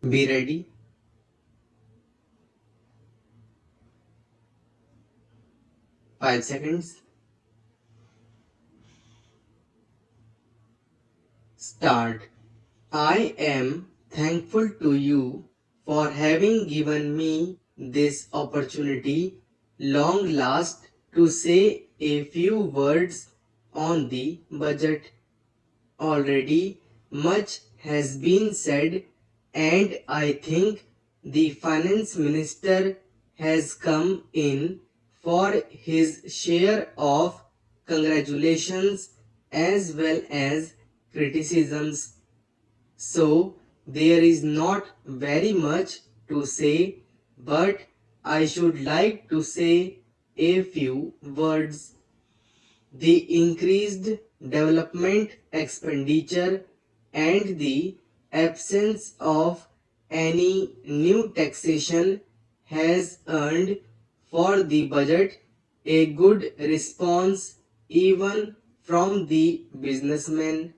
Be ready. 5 seconds. Start. I am thankful to you for having given me this opportunity long last to say a few words on the budget. Already much has been said, and I think the finance minister has come in for his share of congratulations as well as criticisms. So there is not very much to say, but I should like to say a few words. The increased development expenditure and the absence of any new taxation has earned for the budget a good response even from the businessmen.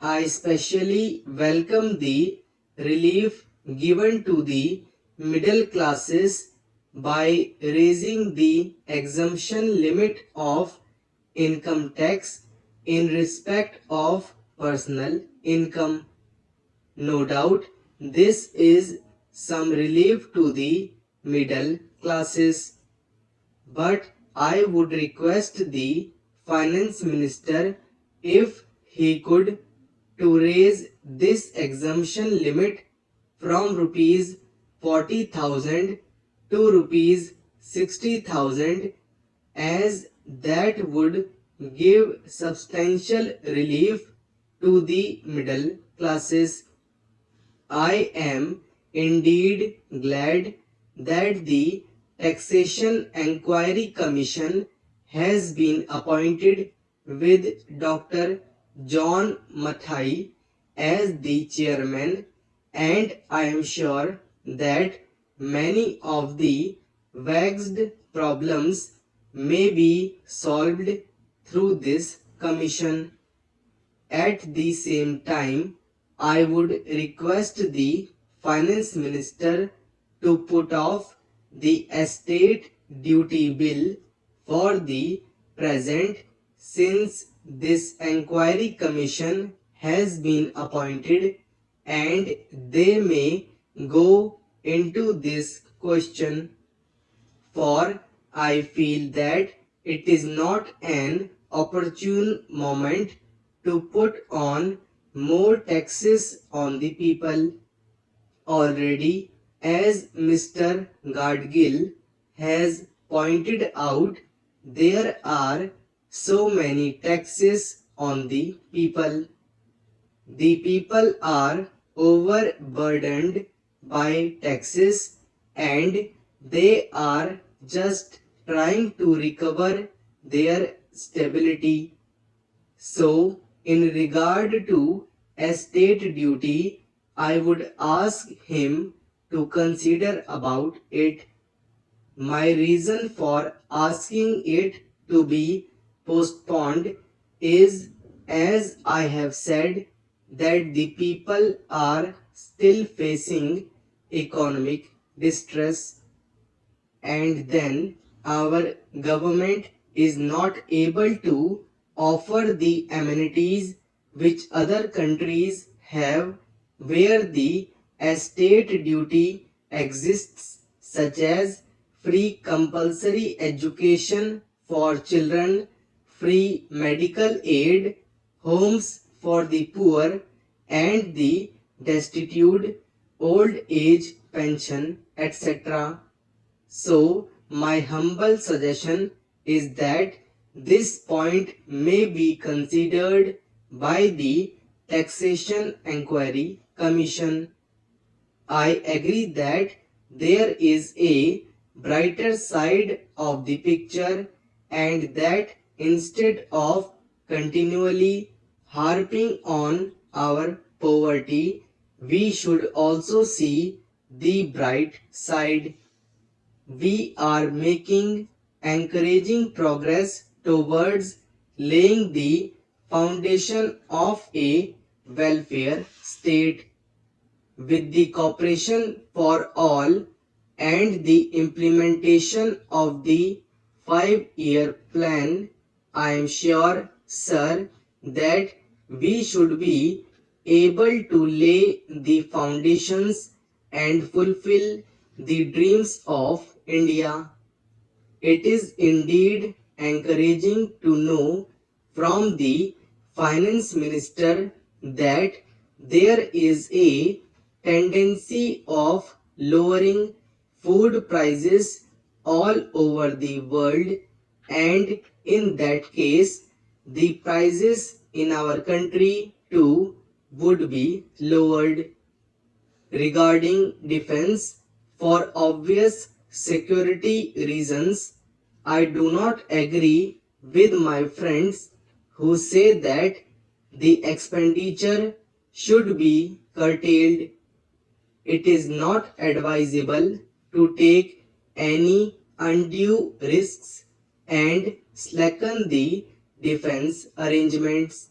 I especially welcome the relief given to the middle classes by raising the exemption limit of income tax in respect of personal income. No doubt, this is some relief to the middle classes. But I would request the finance minister, if he could, to raise this exemption limit from rupees 40,000 to rupees 60,000, as that would give substantial relief to the middle classes. I am indeed glad that the Taxation Enquiry Commission has been appointed with Dr. John Mathai as the chairman, and I am sure that many of the vexed problems may be solved through this commission. At the same time, I would request the finance minister to put off the estate duty bill for the present, since this enquiry commission has been appointed and they may go into this question, for I feel that it is not an opportune moment to put on more taxes on the people. Already, as Mr. Gadgil has pointed out, there are so many taxes on the people. The people are overburdened by taxes and they are just trying to recover their stability. So, in regard to estate duty, I would ask him to consider about it. My reason for asking it to be postponed is, as I have said, that the people are still facing economic distress, and then our government is not able to offer the amenities which other countries have, where the estate duty exists, such as free compulsory education for children, free medical aid, homes for the poor and the destitute, old age pension, etc. So, my humble suggestion is that this point may be considered by the Taxation Enquiry Commission. I agree that there is a brighter side of the picture, and that instead of continually harping on our poverty, we should also see the bright side. We are making encouraging progress towards laying the foundation of a welfare state. With the cooperation for all and the implementation of the 5-year plan, I am sure, sir, that we should be able to lay the foundations and fulfill the dreams of India. It is indeed encouraging to know from the finance minister that there is a tendency of lowering food prices all over the world, and in that case the prices in our country too would be lowered. Regarding defense, for obvious security reasons, I do not agree with my friends who say that the expenditure should be curtailed. It is not advisable to take any undue risks and slacken the defense arrangements.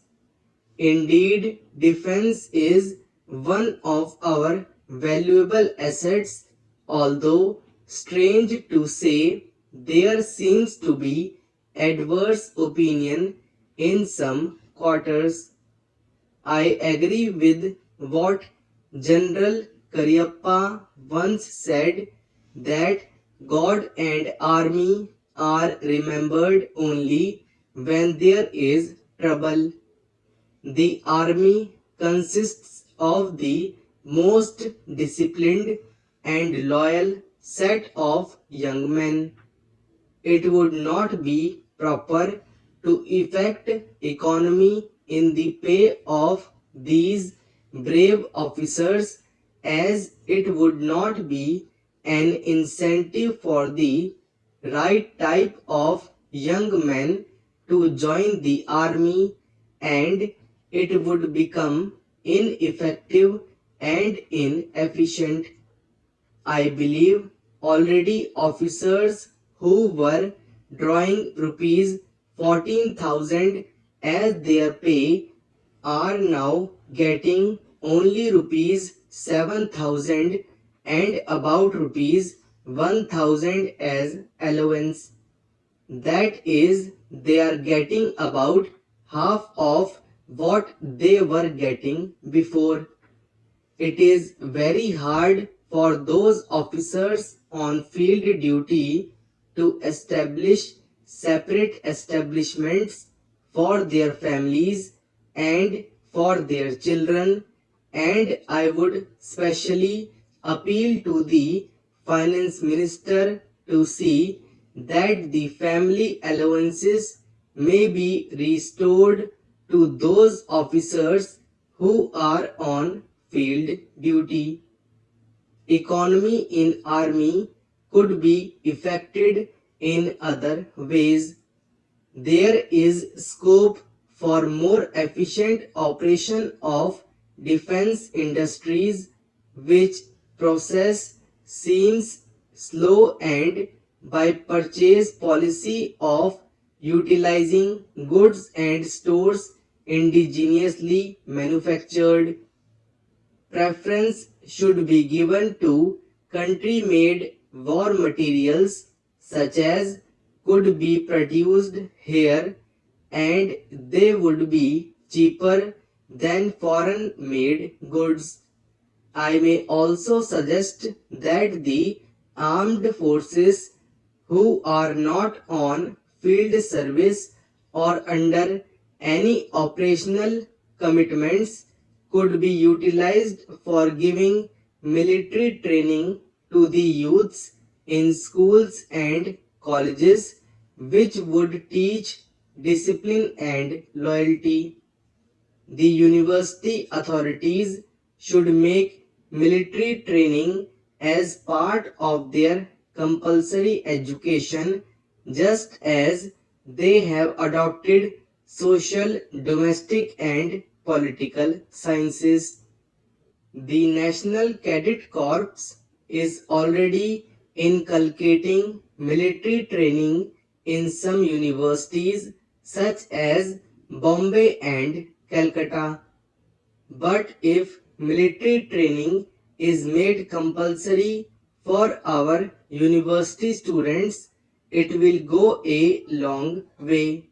Indeed, defense is one of our valuable assets, although strange to say, there seems to be adverse opinion in some quarters. I agree with what General Cariappa once said, that God and army are remembered only when there is trouble. The army consists of the most disciplined and loyal set of young men. It would not be proper to effect economy in the pay of these brave officers, as it would not be an incentive for the right type of young men to join the army, and it would become ineffective and inefficient. I believe already officers who were drawing rupees 14,000 as their pay are now getting only rupees 7,000 and about rupees 1,000 as allowance. That is, they are getting about half of what they were getting before. It is very hard for those officers on field duty to establish separate establishments for their families and for their children, and I would specially appeal to the finance minister to see that the family allowances may be restored to those officers who are on field duty. Economy in army could be effected in other ways. There is scope for more efficient operation of defense industries, which process seems slow, and by purchase policy of utilizing goods and stores indigenously manufactured. Preference should be given to country-made war materials, such as could be produced here, and they would be cheaper than foreign-made goods. I may also suggest that the armed forces who are not on field service or under any operational commitments could be utilized for giving military training to the youths in schools and colleges, which would teach discipline and loyalty. The university authorities should make military training as part of their compulsory education, just as they have adopted social, domestic, and political sciences. The National Cadet Corps is already inculcating military training in some universities such as Bombay and Calcutta. But if military training is made compulsory for our university students, it will go a long way.